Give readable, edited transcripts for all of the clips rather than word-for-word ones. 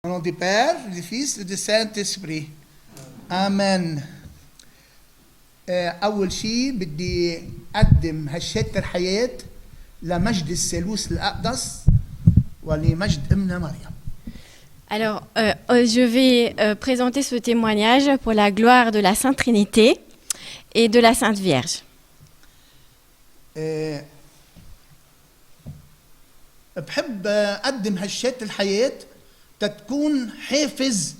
Au nom du Père, du Fils et du Saint-Esprit. آمين. أول شيء بدي أقدم هالشهادة الحياة لمجد الثالوث الأقدس ولمجد أمنا مريم. Alors, je vais présenter ce témoignage pour la gloire de la Sainte Trinité et de la Sainte Vierge. بحب أقدم هالشهادة الحياة تكون حافز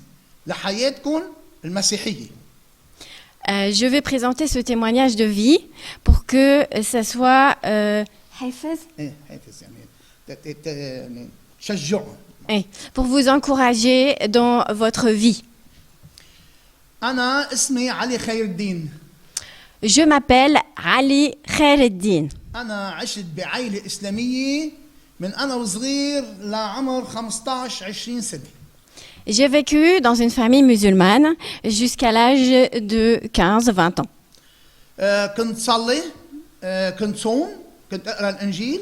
لحياتكم المسيحية. Je vais présenter ce témoignage de vie pour que ça soit حافز. حافز يعني تشجعهم. Pour vous encourager dans votre vie. أنا اسمي علي خير الدين. Je m'appelle Ali Khaireddin. أنا عشت بعائلة إسلامية من أنا وصغير لعمر 15-20 سنة. J'ai vécu dans une famille musulmane jusqu'à l'âge de 15-20 ans. كنت صلي، كنت صوم، كنت أقرأ الإنجيل،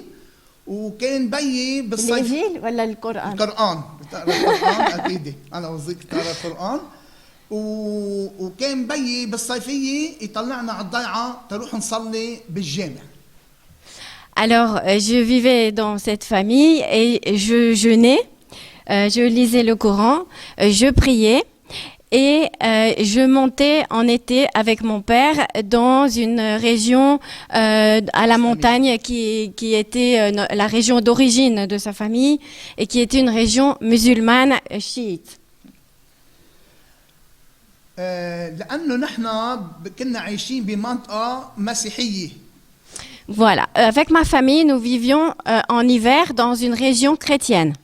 وكان بيي بالصيف الإنجيل ولا القرآن؟ القرآن، بتقرأ القرآن أكيد، أنا وصغير كنت أقرأ القرآن، وكان بيي بالصيفية يطلعنا على الضيعة تروح نصلي بالجامع. Alors, je vivais dans cette famille et je jeûnais, je lisais le Coran, je priais et je montais en été avec mon père dans une région à la montagne qui était la région d'origine de sa famille et qui était une région musulmane chiite. لأنه نحن كنا عايشين بمنطقة مسيحية. Voilà, avec ma famille, nous vivions en hiver dans une région chrétienne.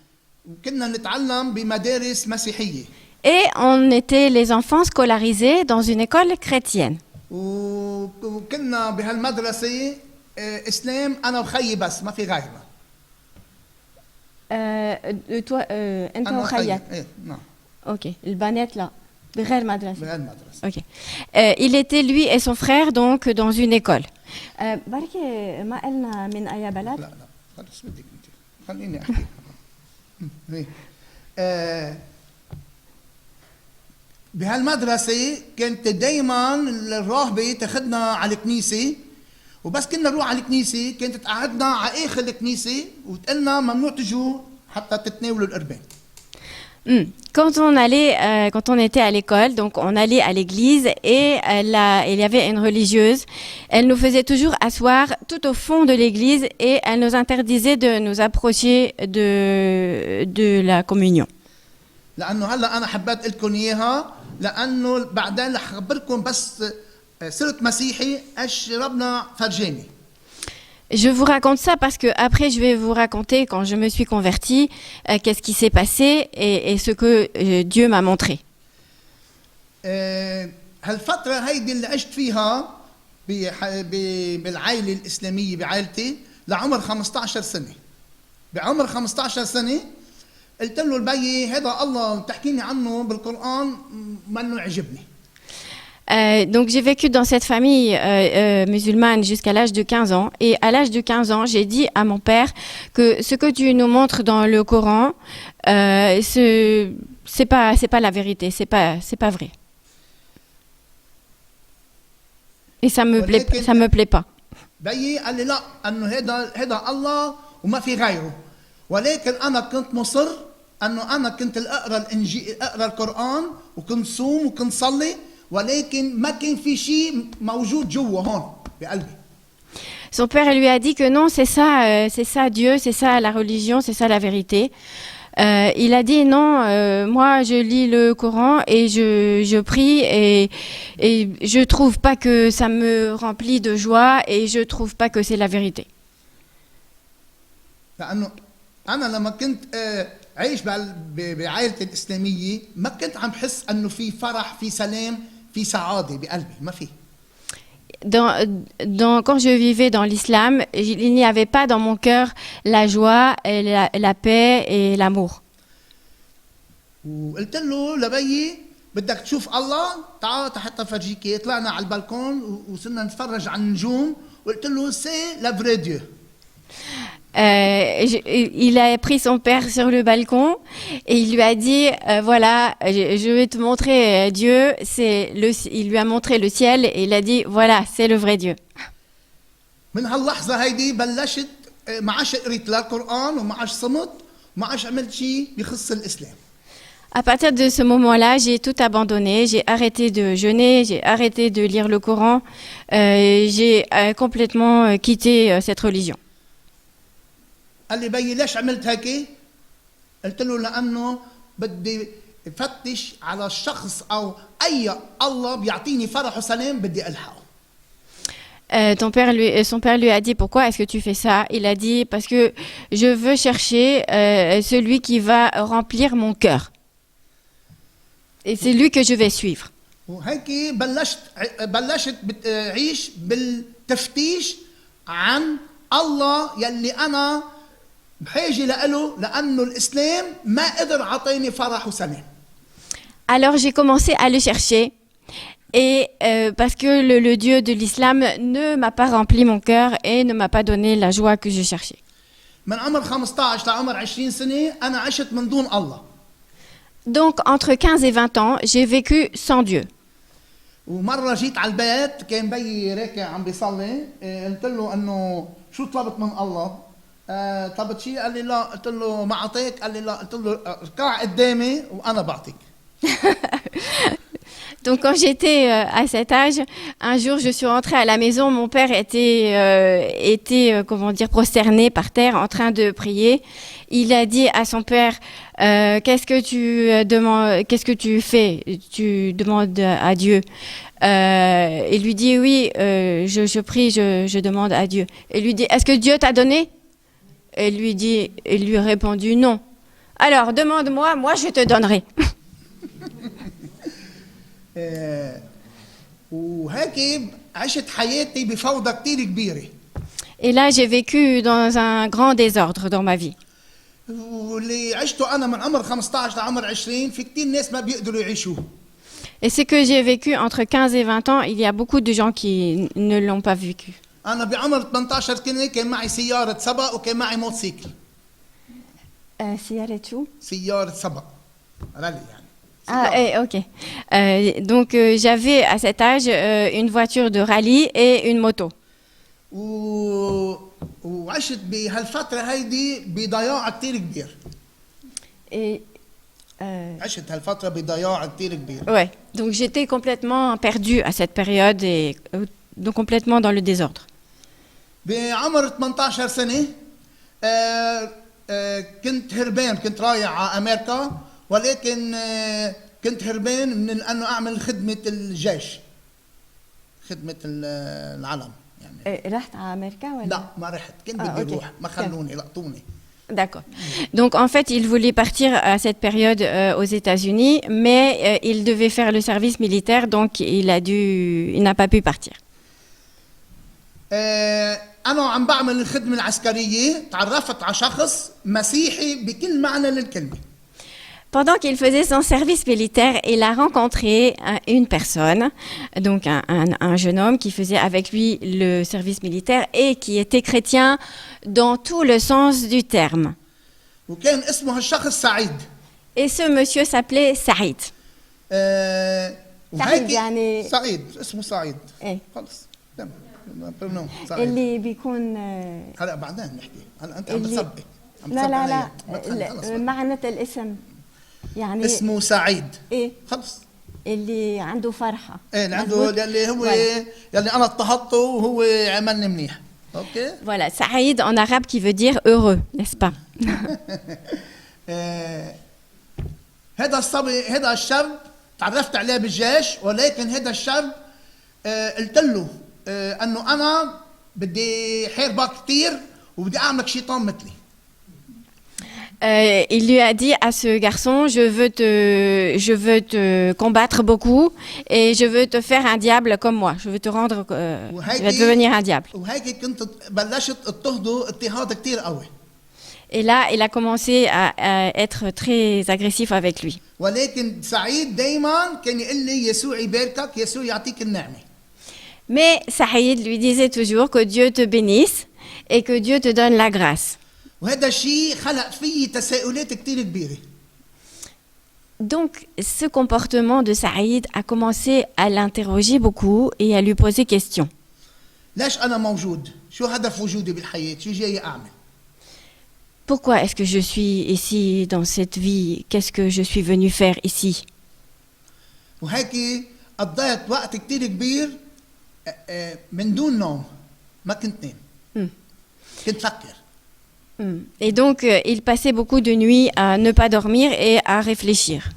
وكنا نتعلم بمدارس مسيحية. Et on était les enfants scolarisés dans une école chrétienne. وكنا بهالمدرسة إسلام أنا وخيي بس ما في غيرنا. Toi, أنت وخيك. نعم. Ok, البنات لا. بغير مدرسة. بغير مدرسة. Ok. Il était lui et son frère donc dans une école. بركي ما قلنا من أي بلد؟ لا خلص بدك أنت. خليني أحكي. بهالمدرسة كانت دايما الراهبة تاخذنا على الكنيسة، وبس كنا نروح على الكنيسة كانت تقعدنا على آخر الكنيسة وتقلنا ممنوع تجوا حتى تتناولوا القربان. Quand on était à l'école, donc on allait à l'église et il y avait une religieuse. Elle nous faisait toujours asseoir tout au fond de l'église et elle nous interdisait de nous approcher de la communion. لأنه هلا أنا حبيت لكم إياها لأنه بعدين رح أخبركم بس صرت مسيحي إيش ربنا فرجاني. Je vous raconte ça parce que après je vais vous raconter quand je me suis convertie, qu'est-ce qui s'est passé et ce que Dieu m'a montré. هالفترة هيدي اللي عشت فيها بالعائلة الإسلامية بعائلتي لعمر 15 سنة. بعمر 15 سنة قلت له البي هذا الله تحكيني عنه بالقرآن منه يعجبني. Donc j'ai vécu dans cette famille musulmane jusqu'à l'âge de 15 ans et à l'âge de 15 ans j'ai dit à mon père que ce que Dieu nous montre dans le Coran c'est pas la vérité, c'est pas vrai. Et ça me plaît pas. بيي قال لي لا انه هذا الله وما في غيره، ولكن انا كنت مصر انه انا كنت اقرا الانجيل اقرا القرآن وكنت صوم وكنت صلي، ولكن ما كان في شيء موجود جوا هون بقلبي. Son père lui a dit que non, c'est ça Dieu, c'est ça la religion, c'est ça la vérité. Il a dit non, moi je lis le Coran et je prie et je trouve pas que ça me remplit de joie et je trouve pas que c'est la vérité. لأنه أنا لما كنت عايش بعائلتي الإسلامية ما كنت عم بحس إنه في فرح في سلام في سعادة بقلبي، ما في. Quand je vivais dans l'islam, il n'y avait pas dans mon cœur la joie, la paix et l'amour. وقلت له لبيي بدك تشوف الله تعال حتى فرجيك. طلعنا على البالكون وصرنا نتفرج على النجوم وقلت له سي لا فري ديو. il a pris son père sur le balcon et il lui a dit voilà, je vais te montrer Dieu. Il lui a montré le ciel et il a dit voilà, c'est le vrai Dieu. من هاللحظة هيدي بلشت ما عادش قريت لا قرآن وما عادش صمت وما عادش عملت شيء بخص الإسلام. À partir de ce moment-là, j'ai tout abandonné. J'ai arrêté de jeûner, j'ai arrêté de lire le Coran, j'ai complètement quitté cette religion. قال لي بيي ليش عملت هيك؟ قلت له لأنه بدي فتش على الشخص أو أي الله بيعطيني فرح وسلام بدي ألحقه. Son père lui a dit pourquoi est-ce que tu fais ça? Il a dit parce que je veux chercher celui qui va remplir mon cœur. Et c'est lui que je vais suivre. وهيك بلشت أعيش بالتفتيش عن الله يلي أنا بحاجة له لأنه الإسلام ما قدر عطيني فرح وسلام. Alors j'ai commencé à le chercher. Et parce que le Dieu de l'islam ne m'a pas rempli mon cœur et ne m'a pas donné la joie que je cherchais. من عمر 15 لعمر 20 سنة أنا عشت من دون الله. Donc entre 15 et 20 ans, j'ai vécu sans Dieu. ومرة جيت على البيت كان بيي راكع عم بيصلي قلت له إنه شو طلبت من الله؟ طلبت شيء؟ قال لي لا. قلت له ما أعطيك؟ قال لي لا. قلت له اركع قدامي وأنا بعطيك. Donc quand j'étais à cet âge, un jour je suis rentrée à la maison, mon père était comment dire, prosterné par terre en train de prier. Il a dit à son père qu'est-ce que tu demandes, qu'est-ce que tu fais? Tu demandes à Dieu. Il lui dit oui, je prie, je demande à Dieu. Il lui dit est-ce que Dieu t'a donné? Il lui a répondu non. Alors demande-moi, moi je te donnerai. وهيك عشت حياتي بفوضى كتير كبيرة. Et là, j'ai vécu dans un grand désordre dans ma vie. واللي عشته أنا من عمر 15 لعمر 20 في كتير ناس ما بيقدروا يعيشوه. Et ce que j'ai vécu entre 15 et 20 ans, il y a beaucoup de gens qui ne l'ont pas vécu. أنا بعمر 18 سنة كان معي سيارة سبق وكان معي موتوسيكل. سيارة شو؟ سيارة سبق. رالي يعني. Ah, ok. Donc, j'avais à cet âge une voiture de rallye et une moto. وعشت بهالفترة هيدي بضياع كتير كبير. Et عشت هالفترة بضياع كتير كبير. ouais. Donc, j'étais complètement perdue à cette période et donc complètement dans le désordre. بعمر 18 سنة كنت هربان، كنت رايح على أمريكا ولكن كنت هربان من أنه أعمل خدمة الجيش، خدمة العلم يعني. رحت على أمريكا ولا؟ لا ما رحت، كنت بدي أروح ما خلوني لقطوني. D'accord. Donc en fait, il voulait partir à cette période aux États-Unis, mais il devait faire le service militaire, donc il n'a pas pu partir. أنا عم بعمل الخدمة العسكرية تعرفت على شخص مسيحي بكل معنى للكلمة. Pendant qu'il faisait son service militaire, il a rencontré une personne, donc un jeune homme qui faisait avec lui le service militaire et qui était chrétien dans tout le sens du terme. وكان اسمه هالشخص سعيد. Et ce monsieur s'appelait Saïd. سعيد يعني سعيد اسمه سعيد. ايه خلص تمام. اللي بيكون هلا بعدين نحكي. هلا انت عم تسبق. لا معنى الاسم يعني اسمه سعيد. ايه خلص. اللي عنده فرحه. ايه اللي عنده اللي هو يلي انا اضطهدته وهو عملني منيح. اوكي. Voilà, Saïd en arabe qui veut dire heureux, n'est-ce pas? هذا الصبي هذا الشاب تعرفت عليه بالجيش، ولكن هذا الشاب قلت له انه انا بدي حاربك كثير وبدي اعملك شيطان مثلي. Il lui a dit à ce garçon, je veux te combattre beaucoup et je veux te faire un diable comme moi. Je veux te rendre, je vais devenir un diable. Et là, il a commencé à être très agressif avec lui. Mais Saïd lui disait toujours que Dieu te bénisse et que Dieu te donne la grâce. وهذا الشيء خلق فيه تساؤلات كتير كبيرة. Donc, ce comportement de Saïd a commencé à l'interroger beaucoup et à lui poser question. ليش أنا موجود؟ شو هدف وجودي بالحياة؟ شو جاي أعمل؟ Pourquoi est-ce que je suis ici dans cette vie? Qu'est-ce que je suis venu faire ici? وهيك قضيت وقت كتير كبير من دون نوم، ما كنت نام. كنت فكر. Et donc, il passait beaucoup de nuits à ne pas dormir et à réfléchir.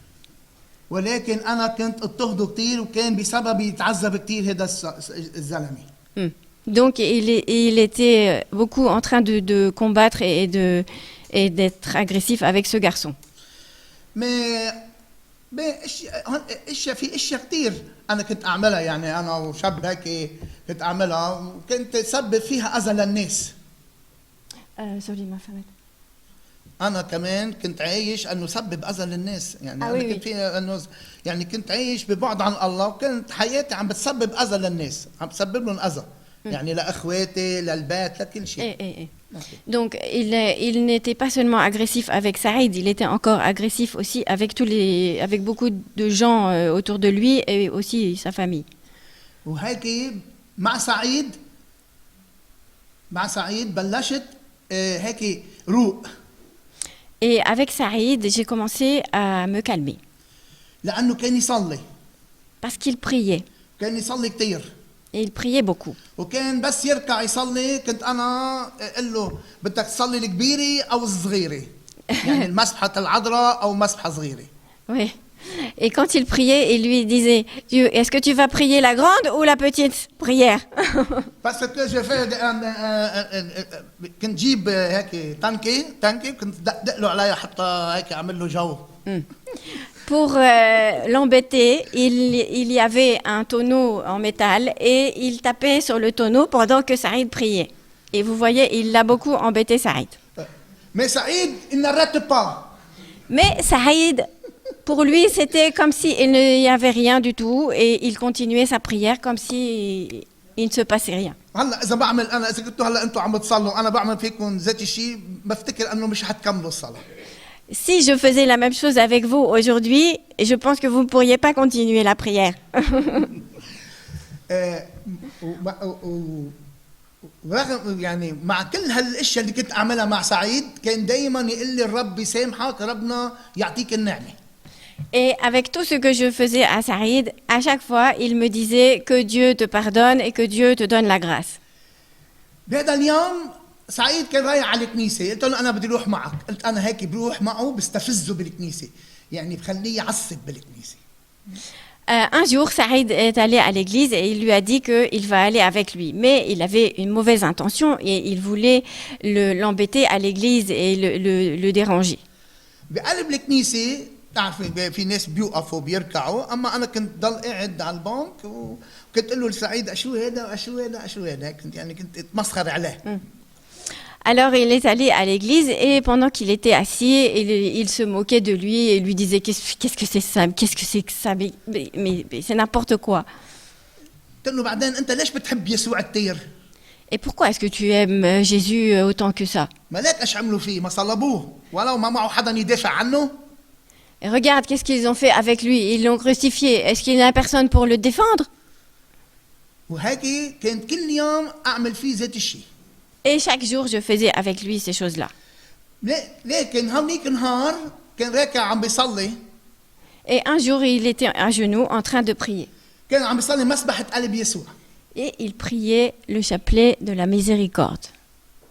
ولكن أنا كنت اضطهده كتير وكان بسببي يتعذب كتير هذا الزلمة. Donc, il était beaucoup en train de combattre et d'être agressif avec ce garçon. Mais في اشياء كتير انا كنت اعملها، يعني انا وشاب هيك كنت اعملها وكنت سبب فيها اذى للناس. انا كمان كنت عايش انه سبب اذى للناس، يعني انا كنت فيها انه يعني كنت عايش ببعد عن الله، وكنت حياتي عم بتسبب اذى للناس، عم بسبب لهم اذى يعني لاخواتي للبيت لكل شيء. Donc, il n'était pas seulement agressif avec Saïd, il était encore agressif aussi avec beaucoup de gens autour de lui et aussi sa famille. وهيك مع سعيد بلشت هيك روق. Et avec Saïd, j'ai commencé à me calmer. لأنه كان يصلي. Parce qu'il priait. كان يصلي كتير. Et il priait beaucoup. وكان بس يركع يصلي كنت أنا أقول له بدك تصلي الكبيرة أو الصغيرة، يعني المسبحة العذراء أو مسبحة صغيرة. Oui. Et quand il priait, il lui disait, est-ce que tu vas prier la grande ou la petite prière? Parce que je fais كنت جيب هيك تانكي كنت دق له عليها حتى هيك أعمل له جو. Pour l'embêter, il y avait un tonneau en métal et il tapait sur le tonneau pendant que Saïd priait. Et vous voyez, il l'a beaucoup embêté, Saïd. Mais Saïd, il n'arrête pas. Mais Saïd, pour lui, c'était comme s'il n'y avait rien du tout et il continuait sa prière comme si il ne se passait rien. هلا إذا بعمل أنا إذا كنتوا هلا أنتوا عم بتصلوا أنا بعمل فيكم ذات الشيء بفتكر إنه مش حتكملوا الصلاة. Si je faisais la même chose avec vous aujourd'hui, je pense que vous ne pourriez pas continuer la prière. ورغم يعني مع كل هالاشياء اللي كنت اعملها مع سعيد كان دائما يقول لي الرب يسامحك، ربنا يعطيك النعمه. Et avec tout ce que je faisais à Saïd, à chaque fois, il me disait que Dieu te pardonne et que Dieu te donne la grâce. بهذا اليوم سعيد كان رايح على الكنيسه، قلت له انا بدي اروح معك، قلت انا هيك بروح معه بستفزه بالكنيسه، يعني بخليه يعصب بالكنيسه. Un jour, Saïd est allé à l'église et il lui a dit qu'il va aller avec lui. Mais il avait une mauvaise intention et il voulait l'embêter à l'église et le déranger. بقلب الكنيسه بتعرفي في ناس بيوقفوا بيركعوا، اما انا كنت ضل قاعد على البنك وكنت اقول له لسعيد اشو هذا اشو هذا اشو هذا، كنت يعني كنت اتمسخر عليه. Alors il est allé à l'église et pendant qu'il était assis, il se moquait de lui et lui disait qu'est-ce que c'est ça, qu'est-ce que c'est que ça, mais c'est n'importe quoi. قلت له بعدين انت ليش بتحب يسوع كثير؟ Et pourquoi est-ce que tu aimes Jésus autant que ça? ملاك ايش عملوا فيه؟ ما صلبوه ولو ما معه حدا يدافع عنه. Et regarde qu'est-ce qu'ils ont fait avec lui, ils l'ont crucifié. Est-ce qu'il n'y a personne pour le défendre? وهيك كنت كل يوم اعمل فيه ذات الشيء. Et chaque jour, je faisais avec lui ces choses-là. لكن هونيك نهار كان راكع عم بيصلي. Et un jour, il était à genoux en train de prier. كان عم بيصلي مسبحة قلب يسوع. Et il priait le chapelet de la miséricorde.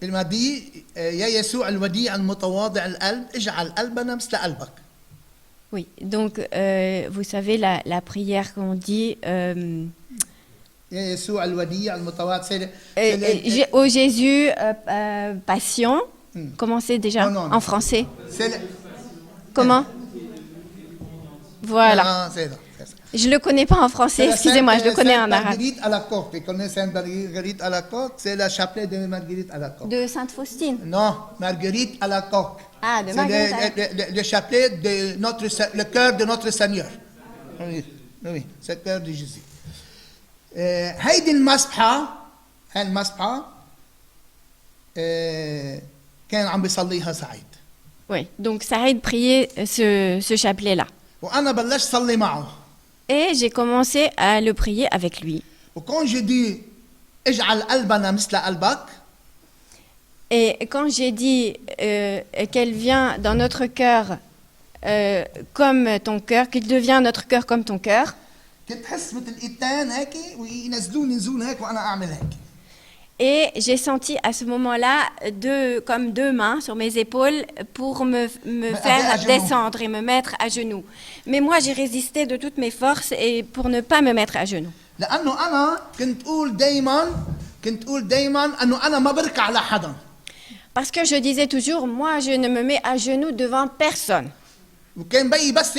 المدي يا يسوع الوديع المتواضع القلب اجعل قلبنا مثل قلبك. Oui, donc vous savez la prière qu'on dit. يا يسوع الوديع المتواضع. Au Jésus patient. Comment c'est déjà non. en français? Comment? Voilà. Je ne le connais pas en français, excusez-moi, je le connais en arabe. Marguerite à la coque. Tu connais Sainte Marguerite à la coque? C'est le chapelet de Marguerite à la coque. De Sainte Faustine? Non, Marguerite à la coque. Ah, de Marguerite. C'est le chapelet de le cœur de notre Seigneur. Oui, c'est le cœur de Jésus. هيدي المسبحة كان عم بيصليها سعيد. Oui, donc Saïd priait ce chapelet-là. وانا بلشت صلي معه. Et j'ai commencé à le prier avec lui. وكون j'ai dit اجعل قلبنا مثل قلبك. Et quand j'ai dit qu'elle vient dans notre cœur comme ton cœur, qu'il devient notre cœur comme ton cœur, كنت حس مثل ايدتين هيك وينزلوني نزول هيك وانا اعمل هيك. et j'ai senti à ce moment-là comme deux mains sur mes épaules pour me faire descendre et me mettre à genoux. Mais moi, j'ai résisté de toutes mes forces et pour ne pas me mettre à genoux. لانه انا كنت اقول دائما انه انا ما بركع لحدا. Parce que je disais toujours, moi, je ne me mets à genoux devant personne. وكان بيي بس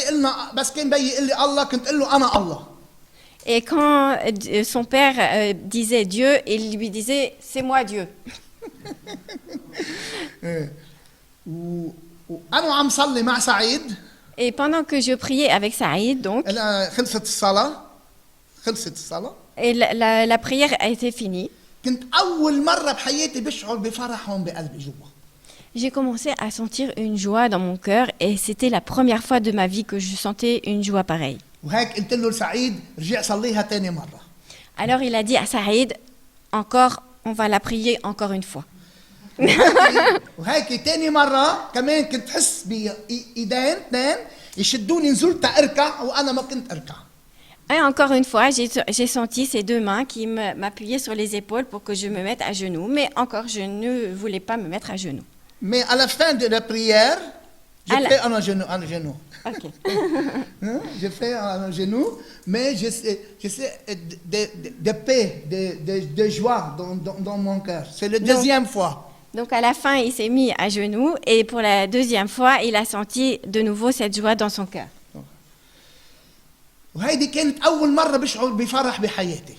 كان بيي يقول لي الله كنت اقول له انا الله. Et quand son père disait Dieu, il lui disait c'est moi Dieu. وانا عم صلي مع سعيد. Et pendant que je priais avec Saïd, donc, خلصت الصلاة. Et la prière a été finie. كنت أول مرة بحياتي بشعر بفرح هون بقلبي جوا. J'ai commencé à sentir une joie dans mon cœur et c'était la première fois de ma vie que je sentais une joie pareille. وهيك قلت له لسعيد رجع صليها تاني مرة. Alors il a dit à Saïd, encore, on va la prier encore une fois. وهيك تاني مرة كمان كنت حس بإيدين اثنين يشدوني نزلت أركع وأنا ما كنت أركع. Et encore une fois, j'ai senti ces deux mains qui m'appuyaient sur les épaules pour que je me mette à genoux. Mais encore, je ne voulais pas me mettre à genoux. Mais à la fin de la prière, je fais un genou. Ok. Je fais un genou, mais j'essaie de paix, de joie dans mon cœur. C'est la deuxième fois. Donc à la fin, il s'est mis à genoux et pour la deuxième fois, il a senti de nouveau cette joie dans son cœur. وهيدي كانت أول مرة بشعر بفرح بحياتي.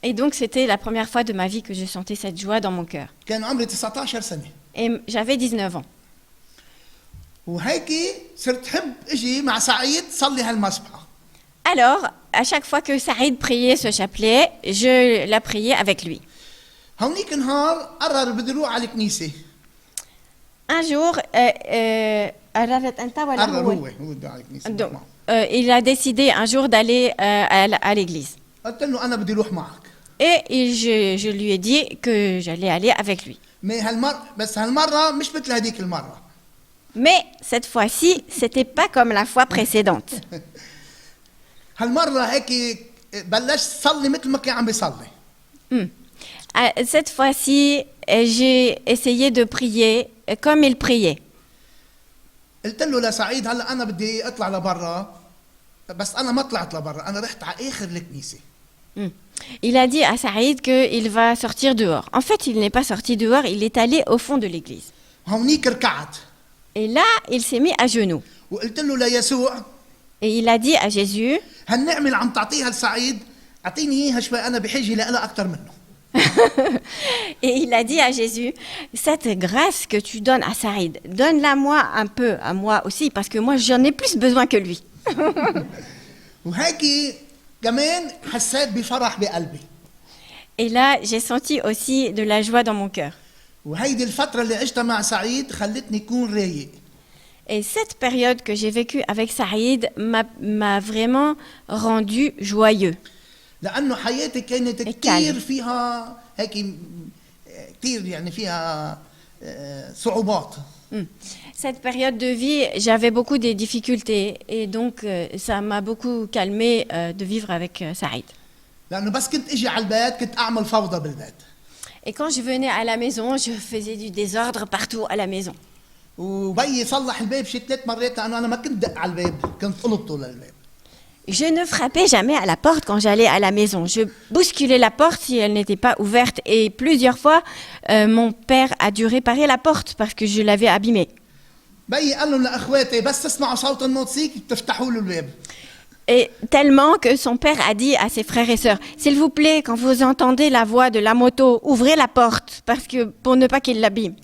Et donc c'était la première fois de ma vie que je sentais cette joie dans mon cœur. كان عمري 19 سنة. Et j'avais 19 ans. وهيك صرت حب اجي مع سعيد صلي هالمسبحة. Alors, à chaque fois que Saïd priait ce chapelet, je la priais avec lui. هونيك نهار قرر بده يروح على الكنيسة. Un jour, قررت أنت ولا قرر هو؟ هو بده على الكنيسة. Donc, il a décidé un jour d'aller à l'église. قلت له أنا بدي أروح معك. Et je lui ai dit que j'allais aller avec lui. بس هالمرة مش مثل هديك المرة. Mais cette fois-ci, c'était pas comme la fois précédente. هالمرة هيك بلشت صلي مثل ما كان عم بيصلي. Cette fois-ci, j'ai essayé de prier comme il priait. قلت له لسعيد هلا أنا بدي أطلع لبرا بس أنا ما طلعت لبرا أنا رحت على آخر الكنيسة. Il a dit à Saïd qu'il va sortir dehors. En fait, il n'est pas sorti dehors, il est allé au fond de l'église. هونيك ركعت. Et là, il s'est mis à genoux. وقلت له ليسوع. Et il a dit à Jésus, هالنعمة اللي عم تعطيها لسعيد أعطيني إياها شوي أنا بحاجة لها أكثر منه. et il a dit à Jésus, cette grâce que tu donnes à Saïd, donne-la moi un peu, à moi aussi, parce que moi j'en ai plus besoin que lui. وهيك كمان حسيت بفرح بقلبي. Et là, j'ai senti aussi de la joie dans mon cœur. وهيدي الفترة اللي عشتها مع سعيد خلتني كون رايق. Et cette période que j'ai vécue avec Saïd m'a vraiment rendu joyeux. لأنه حياتي كانت كتير فيها هيك كتير يعني فيها صعوبات. Cette période de vie, j'avais beaucoup de difficultés et donc ça m'a beaucoup calmé de vivre avec Saïd. لأنه بس كنت أجي على البيت كنت أعمل فوضى بالبيت. Et quand je venais à la maison, je faisais du désordre partout à la maison. وبيي صلح الباب شي 3 مرات لأنه أنا ما كنت دق على الباب كنت قلبته للباب. Je ne frappais jamais à la porte quand j'allais à la maison. Je bousculais la porte si elle n'était pas ouverte. Et plusieurs fois, mon père a dû réparer la porte parce que je l'avais abîmée. Et tellement que son père a dit à ses frères et sœurs, s'il vous plaît, quand vous entendez la voix de la moto, ouvrez la porte parce que, pour ne pas qu'il l'abîme.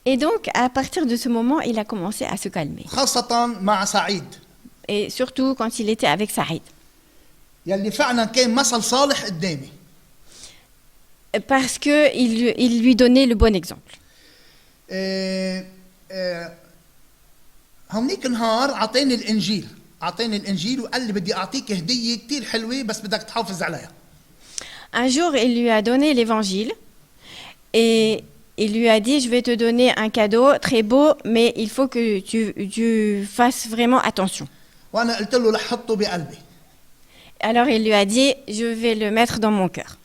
Et donc, à partir de ce moment, il a commencé à se calmer. Et surtout quand il était avec Saïd. parce qu'il lui donnait le bon exemple. آه، آه، هونيك نهار أعطاني الإنجيل وقال لي بدي أعطيك هدية كتير حلوة بس بدك تحافظ عليها. Un jour, il lui a donné l'évangile et il lui a dit, je vais te donner un cadeau très beau, mais il faut que tu fasses vraiment attention. وأنا قلت له رح حطه بقلبي. Alors il lui a dit, je vais le mettre dans mon cœur.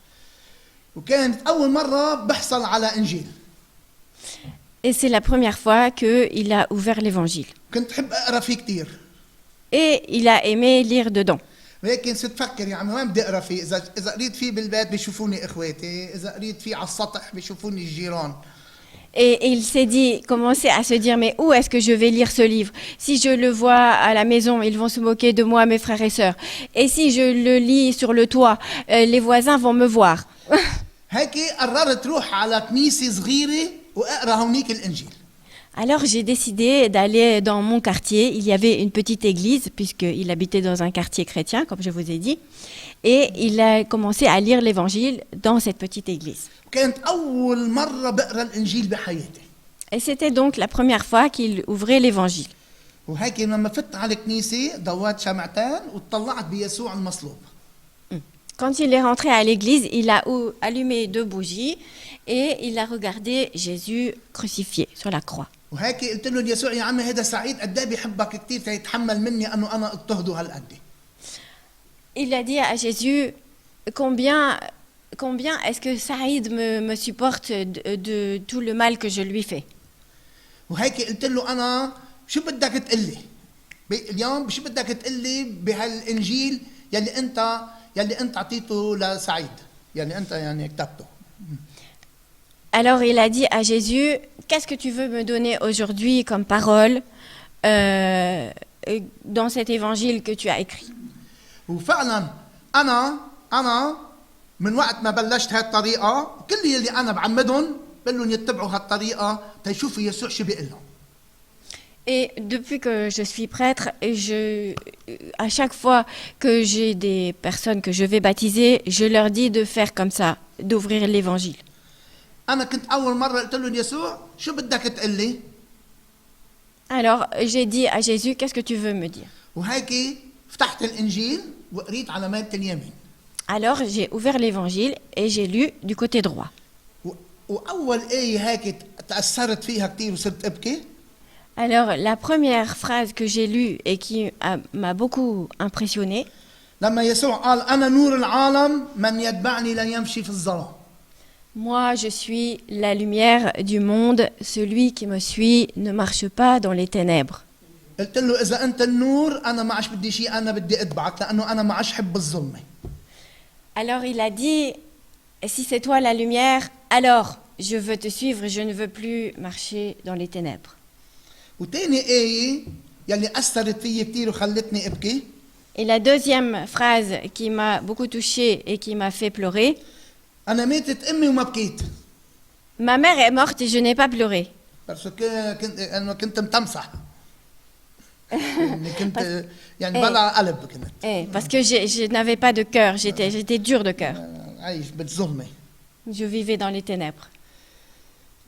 وكانت أول مرة بحصل على إنجيل. Et c'est la première fois qu'il a ouvert l'évangile. كنت أحب أقرأ فيه كتير. Et il a aimé lire dedans. ولكن صرت فكر يا عمي وين بدي اقرا فيه؟ اذا قريت فيه بالبيت بيشوفوني اخواتي، اذا قريت فيه على السطح بيشوفوني الجيران. Et il s'est dit, commencer à se dire, mais où est-ce que je vais lire ce livre? Si je le vois à la maison, ils vont se moquer de moi, mes frères et sœurs. Et si je le lis sur le toit, les voisins vont me voir. هيك قررت روح على كنيسه صغيره واقرا هونيك الانجيل. Alors j'ai décidé d'aller dans mon quartier. Il y avait une petite église, puisqu'il habitait dans un quartier chrétien, comme je vous ai dit. Et il a commencé à lire l'évangile dans cette petite église. كانت اول مره بقرا الانجيل بحياتي. Et c'était donc la première fois qu'il ouvrait l'évangile. وهيك لما فت على الكنيسه ضويت شمعتين وطلعت بيسوع المصلوب. Quand il est rentré à l'église, il a allumé 2 bougies et il a regardé Jésus crucifié sur la croix. وهيك قلت له يسوع يا عمي هذا سعيد قد ايه بيحبك كثير تيتحمل مني انه انا اضطهده هالقد. Il a dit à Jésus, combien est-ce que Saïd me supporte de tout le mal que je lui fais. وهيك قلت له انا شو بدك تقول لي؟ اليوم شو بدك تقول لي بهالانجيل يلي انت اعطيته لسعيد، يلي انت يعني كتبته. Alors il a dit à Jésus, qu'est-ce que tu veux me donner aujourd'hui comme parole dans cet évangile que tu as écrit? وفعلا انا من وقت ما بلشت هالطريقه كل يلي انا بعمدهم بقول يتبعوا هالطريقه تيشوفوا يسوع شو بيقول لهم. Et depuis que je suis prêtre, à chaque fois que j'ai des personnes que je vais baptiser, je leur dis de faire comme ça, d'ouvrir l'évangile. أنا كنت أول مرة قلت له يسوع شو بدك تقول لي؟ Alors j'ai dit à Jésus, qu'est-ce que tu veux me dire? وهيك فتحت الإنجيل وقريت على مادة اليمين. Alors j'ai ouvert l'évangile et j'ai lu du côté droit. وأول آية هيك تأثرت فيها كتير وصرت أبكي. Alors la première phrase que j'ai lue et qui m'a beaucoup impressionné. لما يسوع قال أنا نور العالم من يتبعني لا يمشي في الظلام. Moi, je suis la lumière du monde. Celui qui me suit ne marche pas dans les ténèbres. قلت له إذا أنت النور أنا ما عادش بدي شيء، أنا بدي أتبعك لأنه أنا ما عادش حب الظلمة. Alors il a dit, si c'est toi la lumière, alors je veux te suivre, je ne veux plus marcher dans les ténèbres. وتاني آية يلي أثرت فيي كتير وخلتني أبكي. Et la deuxième phrase qui m'a beaucoup touchée et qui m'a fait pleurer. أنا ماتت أمي وما بكيت. Ma mère est morte et je n'ai pas pleuré. parce que أنا كنت متمسح. كنت يعني بلا قلب كنت. Parce que je n'avais pas de cœur, j'étais dur de cœur. عايش بالظلمة. Je vivais dans les ténèbres.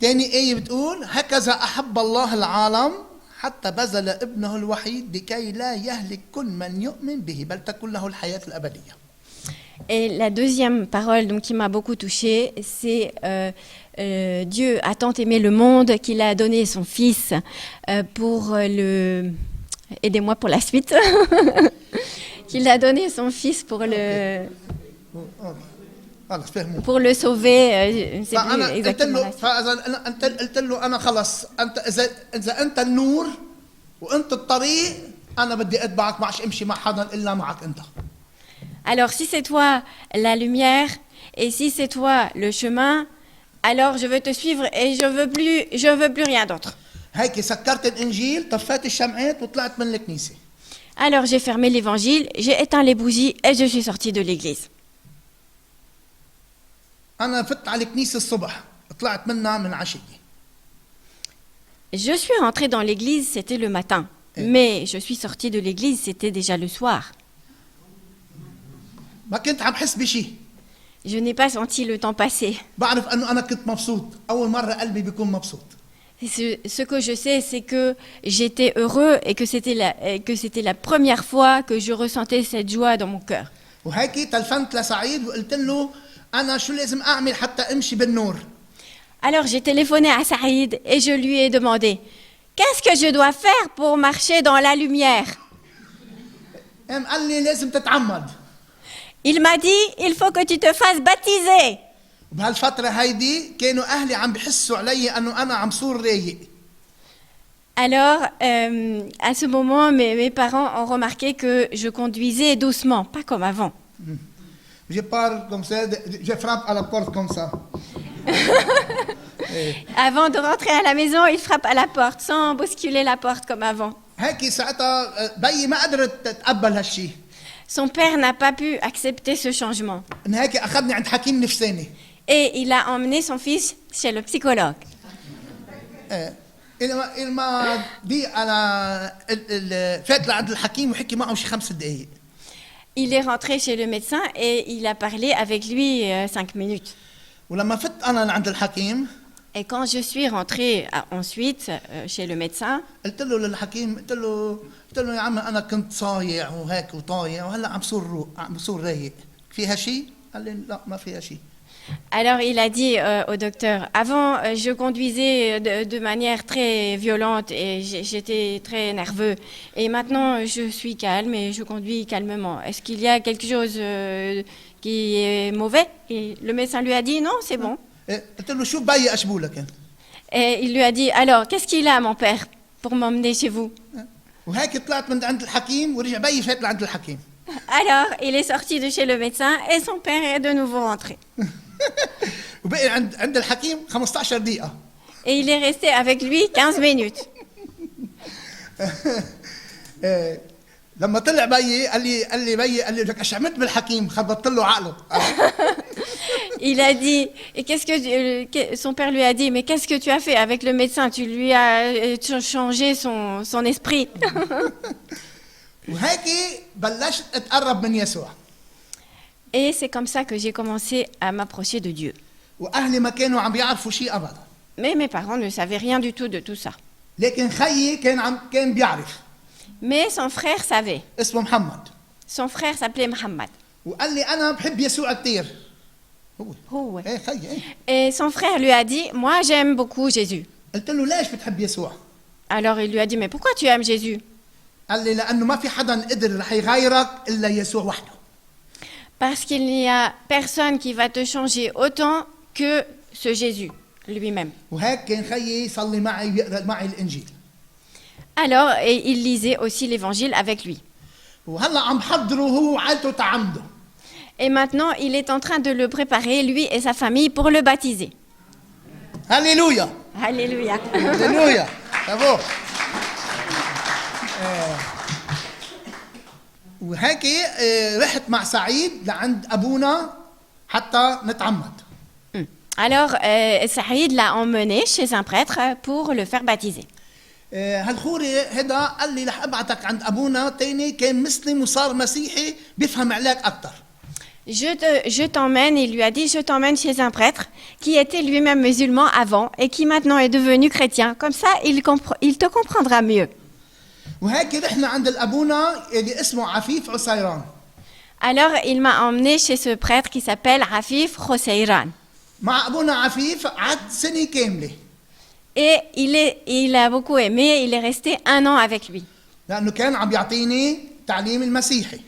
تاني آية بتقول هكذا أحب الله العالم حتى بذل ابنه الوحيد لكي لا يهلك كل من يؤمن به بل تكون له الحياة الأبدية. Et la deuxième parole donc, qui m'a beaucoup touchée, c'est Dieu a tant aimé le monde qu'il a donné son Fils pour le... Aidez-moi pour la suite. Qu'il a donné son Fils pour le... pour le sauver. Je ne sais plus exactement. فأنت قلت له أنا خلص أنت إذا أنت النور وأنت الطريق أنا بدي أتبعك، ما عادش أمشي مع حدا إلا معك أنت. Alors si c'est toi la lumière et si c'est toi le chemin, alors je veux te suivre et je veux plus rien d'autre. هيك سكرت الإنجيل طفيت الشمعات وطلعت من الكنيسة. Alors j'ai fermé l'évangile, j'ai éteint les bougies et je suis sortie de l'église. أنا فت على الكنيسة الصبح طلعت منها من عشية. Je suis rentrée dans l'église, c'était le matin. Mais je suis sortie de l'église, c'était déjà le soir. ما كنت عم حس بشيء. Je n'ai pas senti le temps passer. بعرف انه انا كنت مبسوط، اول مره قلبي بيكون مبسوط. Ce que je sais, c'est que j'étais heureux et que c'était la première fois que je ressentais cette joie dans mon cœur. وهيك تلفنت لسعيد وقلت له انا شو لازم اعمل حتى امشي بالنور. Alors j'ai téléphoné à Saïd et je lui ai demandé qu'est-ce que je dois faire pour marcher dans la lumière. قال لي لازم تتعمد. Il m'a dit il faut que tu te fasses baptiser. بهالفتره هيدي كانوا اهلي عم بحسوا علي انه انا عم صور رايق. Alors, à ce moment, mes parents ont remarqué que je conduisais doucement, pas comme avant. Je pars comme ça, je frappe à la porte comme ça. Avant de rentrer à la maison, il frappe à la porte, sans bousculer la porte comme avant. هيك ساعتها بيي ما قدرت تتقبل هالشيء. Son père n'a pas pu accepter ce changement. إن هيك أخذني عند حكيم نفساني. Et il a emmené son fils chez le psychologue. إلما بي أنا فات لعند الحكيم وحكي معه شي 5 دقايق. Il est rentré chez le médecin et il a parlé avec lui 5 minutes. ولما فت أنا لعند الحكيم Et quand je suis rentrée ensuite chez le médecin, قلت له للحكيم قلت له يا عم أنا كنت صايع وهيك وطايع وهلا عم بصور رايق. فيها شيء؟ قال لي لا ما فيها شيء. Alors il a dit au docteur, avant je conduisais de manière très violente et j'étais très nerveux. Et maintenant je suis calme et je conduis calmement. Est-ce qu'il y a quelque chose qui est mauvais? Et le médecin lui a dit non, c'est bon. قلت له شو بيي أشبه لك؟ Et il lui a dit, alors qu'est-ce qu'il a mon père pour m'emmener chez vous? وهيك طلعت من عند الحكيم ورجع بيي فات لعند الحكيم. Alors il est sorti de chez le médecin et son père est de nouveau rentré. وبقي عند الحكيم 15 دقيقة. Et il est resté avec lui 15 minutes. لما طلع بيي قال لي لك ايش عملت بالحكيم؟ خبطت له عقله. Il a dit, et son père lui a dit, mais qu'est-ce que tu as fait avec le médecin? Tu lui as changé son esprit. وهيك بلشت اتقرب من يسوع. Et c'est comme ça que j'ai commencé à m'approcher de Dieu. واهلي ما كانوا عم بيعرفوا شيء ابدا. Mais mes parents ne savaient rien du tout de tout ça. لكن خيي كان بيعرف. Mais son frère savait. اسمه محمد. Son frère s'appelait Mohamed. وقال لي انا بحب يسوع كثير. هو. ايه خيي. Et son frère lui a dit, moi j'aime beaucoup Jésus. قلت له ليش بتحب يسوع؟ Alors il lui a dit, mais pourquoi tu aimes Jésus? قال لي لانه ما في حدا قدر رح يغيرك الا يسوع وحده. Parce qu'il n'y a personne qui va te changer autant que ce Jésus lui-même. وهيك كان خيي يصلي معي ويقرا معي الانجيل. Alors, et il lisait aussi l'évangile avec lui. وهلا عم بحضره هو وعائلته تعمده. Et maintenant, il est en train de le préparer, lui et sa famille, pour le baptiser. هللويا. Alléluia. هللويا. برافو. وهيك رحت مع سعيد لعند ابونا حتى نتعمد. Alors, Saïd l'a emmené chez un prêtre pour le faire baptiser. هالخوري هذا قال لي رح ابعتك عند ابونا تاني كان مسلم وصار مسيحي بيفهم عليك اكثر. Je t'emmène, il lui a dit, je t'emmène chez un prêtre qui était lui-même musulman avant et qui maintenant est devenu chrétien. Comme ça, il te comprendra mieux. وهيك رحنا عند الابونا اللي اسمه عفيف عسيران. Alors, il m'a emmené chez ce prêtre qui s'appelle Rafif Khoseiran. مع ابونا عفيف قعدت سنه كامله. Et il a beaucoup aimé, il est resté 1 an avec lui. لانه كان عم يعطيني تعليم المسيحي.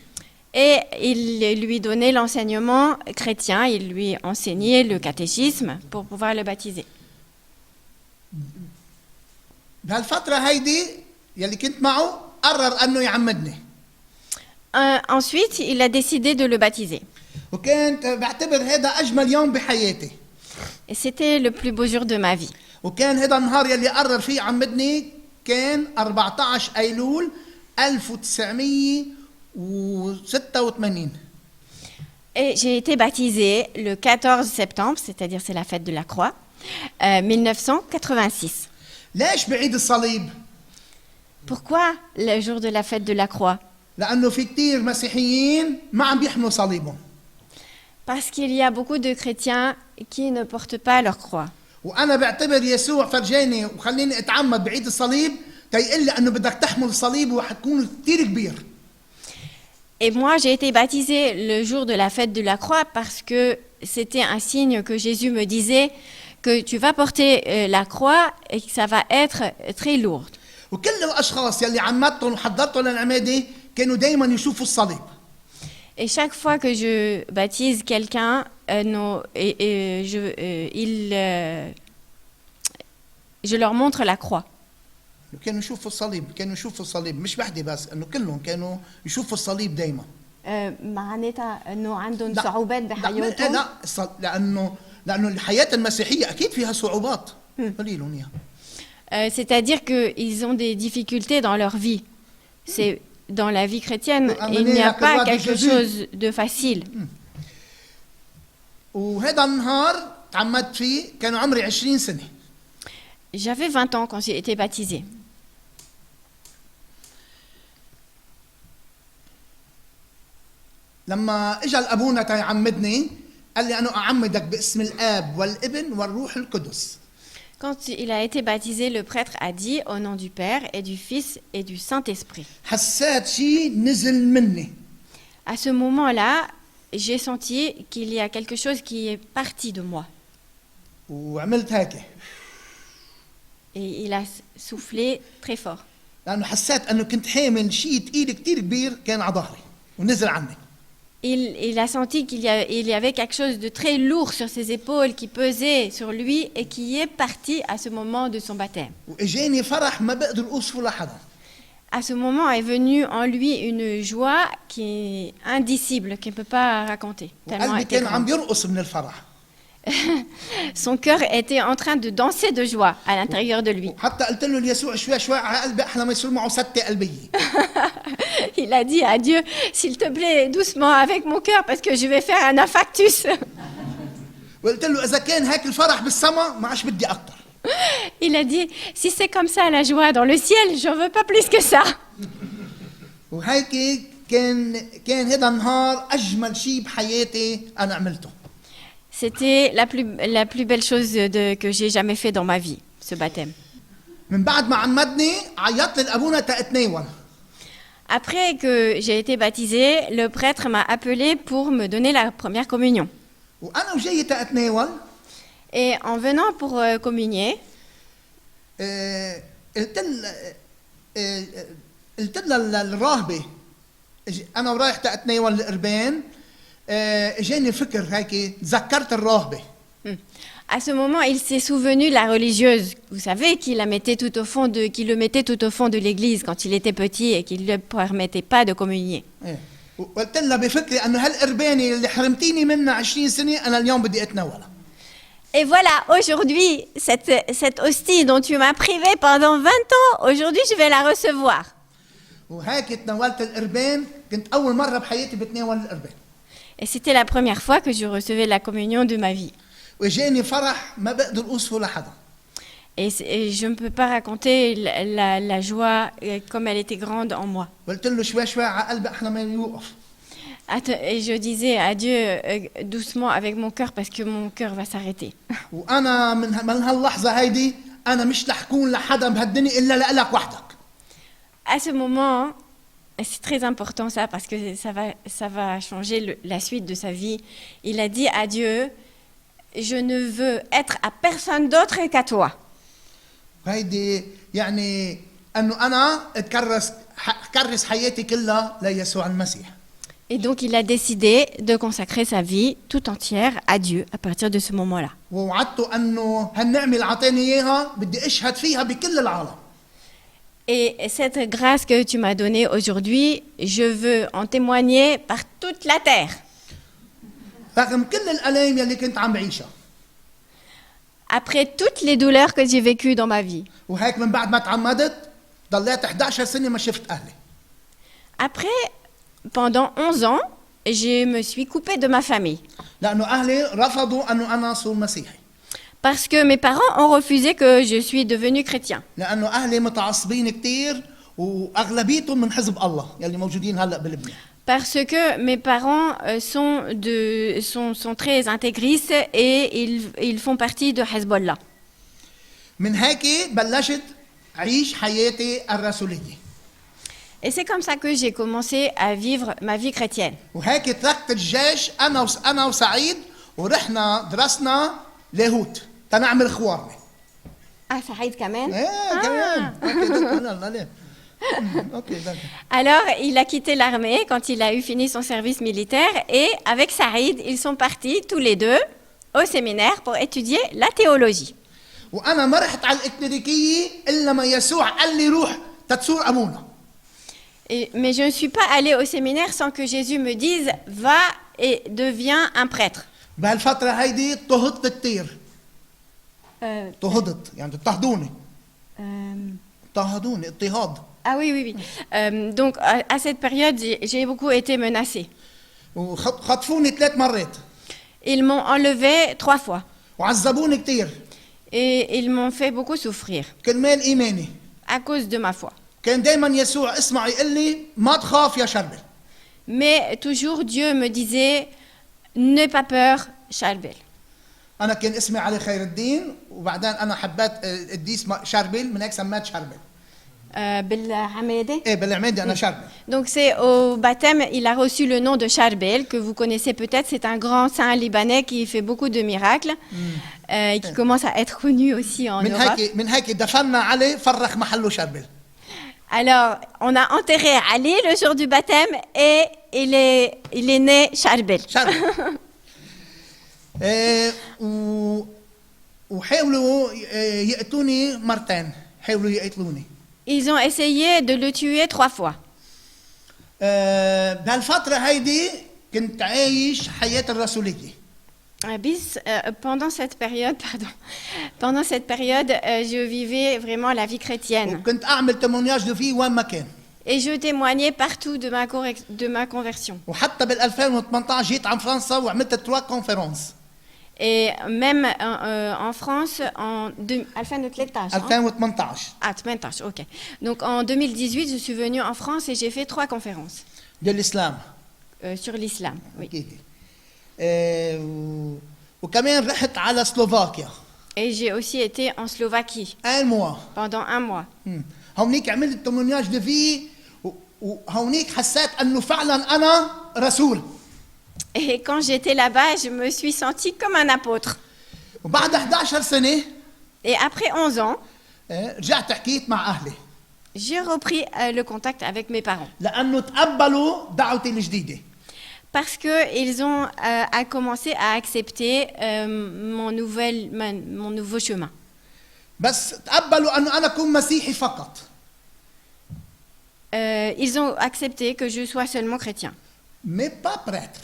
Et il lui donnait l'enseignement chrétien, il lui enseignait le catéchisme pour pouvoir le baptiser. بهالفتره هيدي يلي كنت معه قرر انه يعمدني. Ensuite, il a décidé de le baptiser. وكنت بعتبر هذا اجمل يوم بحياتي. Et c'était le plus beau jour de ma vie. وكان هذا النهار يلي قرر فيه يعمدني كان 14 ايلول 1986. Et j'ai été baptisée le 14 septembre, c'est-à-dire c'est la fête de la croix, 1986. ليش بعيد الصليب؟ Pourquoi le jour de la fête de la croix? لانه في كثير مسيحيين ما عم بيحملوا صليبهم. Parce qu'il y a beaucoup de chrétiens qui ne portent pas leur croix. وانا بعتبر يسوع فرجاني وخليني اتعمد بعيد الصليب تيقول لي انه بدك تحمل صليب وحتكون كثير كبير. Et moi, j'ai été baptisée le jour de la fête de la croix parce que c'était un signe que Jésus me disait que tu vas porter la croix et que ça va être très lourd. وكل الاشخاص يلي عمدتهم وحضرتهم للعماده كانوا دائما يشوفوا الصليب. Et chaque fois que je baptise quelqu'un, je leur montre la croix. كانوا يشوفوا الصليب، كانوا يشوفوا الصليب، مش وحده بس انه كلهم كانوا يشوفوا الصليب دائما. معناتها انه عندهم صعوبات بحياتهم؟ لا لانه الحياه المسيحيه اكيد فيها صعوبات. قليلهم اياها. C'est-à-dire qu'ils ont des difficultés dans leur vie. C'est dans la vie chrétienne, il n'y a pas quelque chose de facile. وهذا النهار تعمدت فيه كانوا عمري 20 سنه. J'avais 20 ans quand j'ai été baptisée. لما اجى الابونا تيعمدني قال لي انه اعمدك باسم الاب والابن والروح القدس. Quand il a été baptisé, le prêtre a dit au nom du Père et du Fils et du Saint-Esprit. حسيت شيء نزل مني. À ce moment-là, j'ai senti qu'il y a quelque chose qui est parti de moi. وعملت هيك. Et il a soufflé très fort. لانه حسيت انه كنت حامل شيء ثقيل كثير كبير كان على ظهري ونزل عني. Il a senti qu'il y avait quelque chose de très lourd sur ses épaules qui pesait sur lui et qui est parti à ce moment de son baptême. واجاني فرح ما بقدر اوصفه لحدا. À ce moment est venue en lui une joie qui est indicible, qu'il ne peut pas raconter. Tellement وقلبي était كان عم grande. يرقص من الفرح. Son cœur était en train de danser de joie à l'intérieur de lui. حتى قلت له ليسوع شوي شوي على قلبي احلى ما يصير معه سته قلبيه. Il a dit à Dieu, s'il te plaît, doucement avec mon cœur parce que je vais faire un infarctus. وقلت له اذا كان هيك الفرح بالسما ما عادش بدي اكثر. Il a dit, si c'est comme ça la joie dans le ciel, j'en veux pas plus que ça. وهيك كان هذا النهار اجمل شيء بحياتي انا عملته. C'était la plus belle chose que j'ai jamais fait dans ma vie, ce baptême. من بعد ما عمدني عيطت لابونا تاتناول. Après que j'ai été baptisée, le prêtre m'a appelée pour me donner la première communion. وانا وجاي تاتناول Et en venant pour communier, قلت للراهبه انا ورايح تاتناول القربان اجاني فكر هيك تذكرت الراهبه. à ce moment, il s'est souvenu de la religieuse. Vous savez, qui le mettait tout au fond de l'église quand il était petit et qui ne lui permettait pas de communier. وقلت لها بفكري انه هالقربانه اللي حرمتيني منها 20 سنه انا اليوم بدي اتناولها. Et voilà, aujourd'hui, cette hostie dont tu m'as privé pendant 20 ans, aujourd'hui, je vais la recevoir. وهيك تناولت القربان، كنت أول مرة بحياتي بتناول القربان. Et c'était la première fois que je recevais la communion de ma vie. وجاني فرح ما بقدر أوصفه لحدا. Et je ne peux pas raconter la joie comme elle était grande en moi. قلت له شوي شوي على قلبي أحلى ما يوقف. Et je disais à Dieu doucement avec mon cœur parce que mon cœur va s'arrêter. وأنا من هاللحظة هيدي أنا مش رح كون لحدا بهالدنيا إلا لإلك وحدك. À ce moment, c'est très important ça parce que ça va changer la suite de sa vie. Il a dit à Dieu, je ne veux être à personne d'autre qu'à toi. هيدي يعني أنه أنا كرس حياتي كلها ليسوع المسيح. Et donc il a décidé de consacrer sa vie tout entière à Dieu à partir de ce moment-là. ووعدته أنه هالنعمة اللي عطاني إياها بدي أشهد فيها بكل العالم. Et cette grâce que tu m'as donnée aujourd'hui, je veux en témoigner par toute la terre. رغم كل الآلام اللي كنت عم بعيشها. Après toutes les douleurs que j'ai vécues dans ma vie. وهيك من بعد ما تعمدت ضليت 11 سنة ما شفت أهلي. Après, pendant 11 ans, je me suis coupée de ma famille. لأنه أهلي رفضوا أنه أنا أصير مسيحي. Parce que mes parents ont refusé que je suis devenue chrétien. لأنه أهلي متعصبين كتير وأغلبيتهم من حزب الله يلي موجودين هلأ بلبنان. Parce que mes parents sont très intégristes et ils font partie de Hezbollah. من هيك بلشت أعيش حياتي الرسولية. Et c'est comme ça que j'ai commencé à vivre ma vie chrétienne. وهيك تركت الجيش أنا وسعيد ورحنا درسنا لاهوت تنعمل خوارنا. Ah, Saïd quand même. إيه كمان. أوكي دكتور ليه؟ أوكي دكتور. Alors, il a quitté l'armée quand il a eu fini son service militaire et avec Saïd, ils sont partis tous les deux au séminaire pour étudier la théologie. وأنا ما رحت على الإكليريكية إلا ما يسوع قال لي روح تتصور أبونا. Mais je ne suis pas allée au séminaire sans que Jésus me dise « Va et deviens un prêtre بهالفترة هيدي اضطهدت كتير. اضطهدت يعني اضطهدوني. اضطهدوني اضطهاد. Ah oui, oui, oui. Donc, à cette période, j'ai beaucoup été menacée. وخطفوني 3 مرات. Ils m'ont enlevée 3 fois. وعذبوني كتير. Et ils m'ont fait beaucoup souffrir كرمال إيماني. à cause de ma foi. كان دايما يسوع اسمع يقول لي ما تخاف يا شربل. Mais toujours Dieu me disait « N'aie pas peur, Charbel. أنا كان اسمي علي خير الدين وبعدين أنا حبيت القديس شربل من هيك سميت شربل. بالعمادة. إيه بالعمادة أنا شربل. Donc c'est au baptême, il a reçu le nom de Charbel, que vous connaissez peut-être. C'est un grand saint libanais qui fait beaucoup de miracles, et qui commence à être connu aussi en Europe. من هيك دفنا علي فرخ محله شربل. Alors, on a enterré Ali le jour du baptême et il est né Charbel. شربل. وحاولوا يقتلوني مرتين. حاولوا يقتلوني. Ils ont essayé de le tuer 3 fois. بهالفترة هيدي كنت عايش حياة الرسولية. Pendant cette période, je vivais vraiment la vie chrétienne. وكنت أعمل témoignage de vie وين ما كان. Et je témoignais partout de ma conversion. وحتى بال 2018 جيت عن فرنسا وعملت 3 conférences. Et même en France, en 2018. 2018. Ah, 2018, ok. Donc en 2018, je suis venue en France et j'ai fait 3 conférences. De l'islam. Sur l'islam, oui. وكمان رحت على سلوفاكيا. Et j'ai aussi été en Slovaquie. Un mois. Pendant 1 mois. هونيك عملت témoignage de vie وهونيك حسيت انه فعلا انا رسول. Et quand j'étais là-bas, je me suis sentie comme un apôtre. وبعد 11 سنة. Et après 11 ans. رجعت حكيت مع أهلي. J'ai repris le contact avec mes parents. لأنه تقبلوا دعوتي الجديدة. Parce qu'ils ont commencé à accepter mon nouveau chemin. بس تقبلوا أنه أنا أكون مسيحي فقط. Ils ont accepté que je sois seulement chrétien. Mais pas prêtre.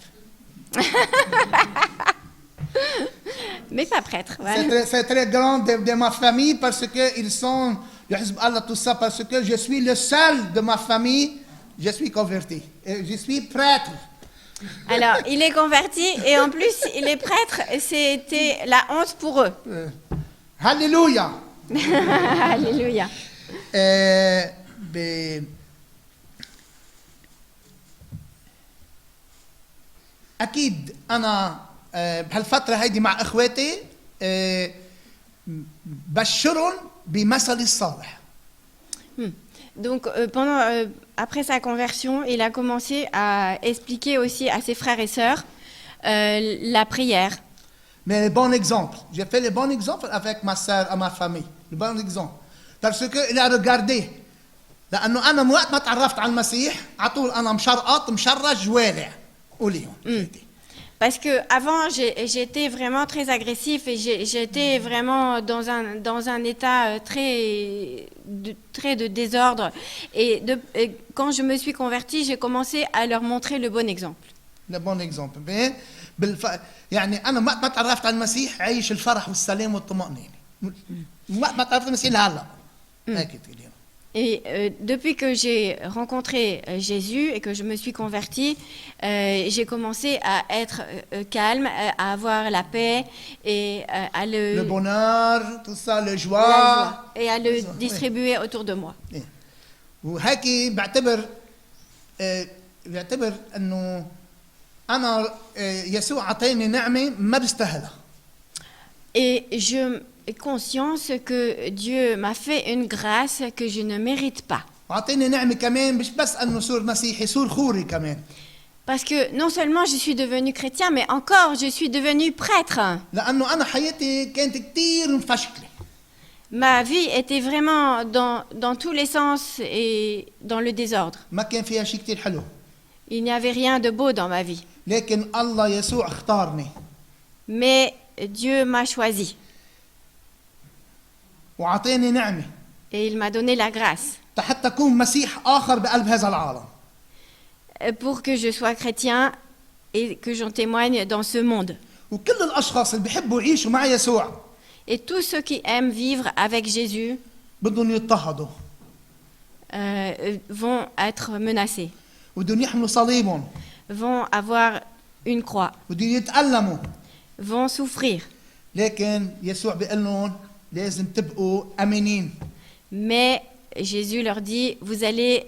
Mais pas prêtre. Voilà. C'est très grand de ma famille parce que ils sont, tout ça, parce que je suis le seul de ma famille, je suis converti. Et je suis prêtre. Alors, il est converti et en plus, il est prêtre. C'était la honte pour eux. Alléluia. Alléluia. أكيد أنا بهالفترة هيدي مع إخواتي بشرهم بمثل الصالح. Donc, après sa conversion, il a commencé à expliquer aussi à ses frères et sœurs la prière. Mais le bon exemple, j'ai fait le bon exemple avec ma sœur et ma famille. Le bon exemple. Parce qu'il a regardé. لأنه أنا وقت ما تعرفت على المسيح على طول أنا مشرقط مشرج والع. Parce que avant j'étais vraiment très agressif et j'étais vraiment dans un état très de désordre et quand je me suis convertie, j'ai commencé à leur montrer le bon exemple. Le bon exemple. يعني أنا وقت ما تعرفت على المسيح عايش الفرح والسلام والطمأنينة. وقت ما تعرفت المسيح لهلا. هيك تقولي. Et depuis que j'ai rencontré Jésus et que je me suis convertie, j'ai commencé à être calme, à avoir la paix et à le bonheur, tout ça, le joie, et à le distribuer autour de moi. وهيك بعتبر بيعتبر انه انا يسوع عطاني نعمه ما بستاهلها. Et je ai conscience que Dieu m'a fait une grâce que je ne mérite pas. وعطاني نعمه كمان مش بس انه صور مسيحي، صور خوري كمان. Parce que non seulement je suis devenu chrétien, mais encore je suis devenu prêtre. لانه انا حياتي كانت كثير مفشكله. Ma vie était vraiment dans tous les sens et dans le désordre. ما كان فيها شيء كثير حلو. Il n'y avait rien de beau dans ma vie. لكن الله يسوع اختارني. Mais Dieu m'a choisi. وعطاني نعمه. Et il m'a donné la grâce. حتى أكون مسيح آخر بقلب هذا العالم. Pour que je sois chrétien et que j'en témoigne dans ce monde. وكل الأشخاص اللي بيحبوا يعيشوا مع يسوع. Et tous ceux qui aiment vivre avec Jésus بدهم يضطهدوا. Vont être menacés. بدهم يحملوا صليبهم. Vont avoir une croix. بدهم يتألموا. Vont souffrir. لكن يسوع بيقول لهم لازم تبقوا أمينين. Mais Jésus leur dit, vous allez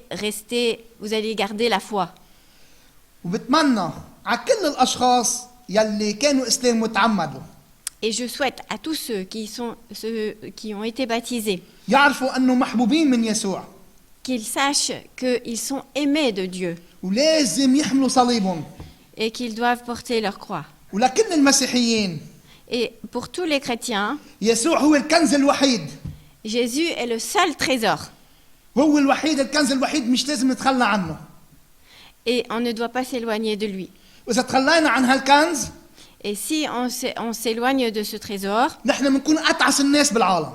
garder la foi. وبتمنى على كل الأشخاص يلي كانوا إسلام وتعمدوا. Et je souhaite à tous ceux qui ont été baptisés يعرفوا أنه محبوبين من يسوع. qu'ils sachent qu'ils sont aimés de Dieu. ولازم يحملوا صليبهم. Et qu'ils doivent porter leur croix. ولكن المسيحيين. Et pour tous les chrétiens, يسوع هو الكنز الوحيد. Jésus est le seul trésor. هو الوحيد الكنز الوحيد مش لازم نتخلى عنه. Et on ne doit pas s'éloigner de lui. وإذا تخلينا عن هالكنز Et si on s'éloigne de ce trésor, نحن بنكون أتعس الناس بالعالم.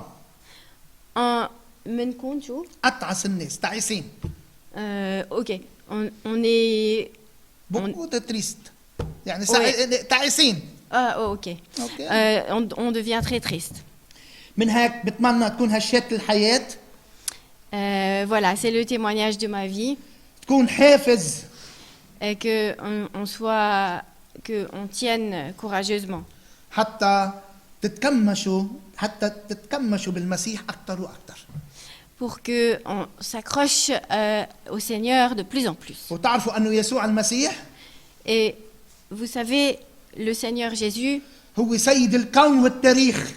منكون شو؟ أتعس الناس تعيسين. Ok. On est... beaucoup de triste. يعني Oui. تعيسين. Ok. On devient très triste. من هيك بتمنى تكون هالشات الحياة. Voilà, c'est le témoignage de ma vie. تكون حافز. Et qu'on tienne courageusement. حتى تتكمشوا بالمسيح أكثر وأكثر. Pour qu'on s'accroche au Seigneur de plus en plus. وتعرفوا أنه يسوع المسيح. Et vous savez, le Seigneur Jésus, هو سيد الكون والتاريخ.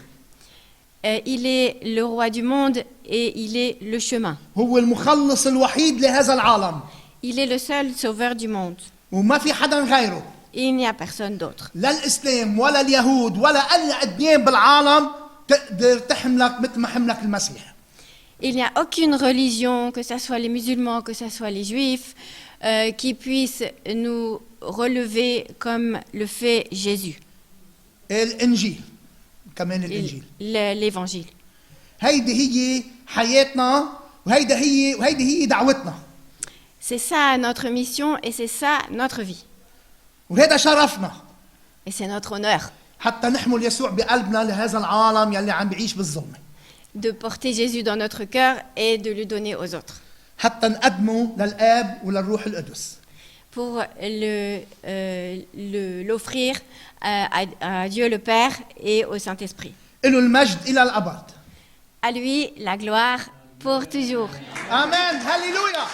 il est le roi du monde et il est le chemin. هو المخلص الوحيد لهذا العالم. Il est le seul sauveur du monde. وما في حدا غيره. Il n'y a personne d'autre. لا الإسلام ولا اليهود ولا أي أديان بالعالم تقدر تحملك مثل ما حملك المسيح. Il n'y a aucune religion, que ce soit les musulmans, que ce soit les juifs, qui puisse nous relever comme le fait Jésus. الإنجيل كمان الإنجيل. L'évangile. هيدي هي حياتنا وهيدي هي دعوتنا. C'est ça notre mission et c'est ça notre vie. وهذا شرفنا. Et c'est notre honneur. حتى نحمل يسوع بقلبنا لهذا العالم يلي عم بيعيش بالظلم. De porter Jésus dans notre cœur et de le donner aux autres. حتى نقدمه للآب وللروح القدس. Pour l'offrir à Dieu le Père et au Saint-Esprit. إله المجد إلى الأبد. À lui la gloire pour toujours. آمين. هللويا.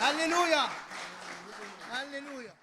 هللويا. هللويا.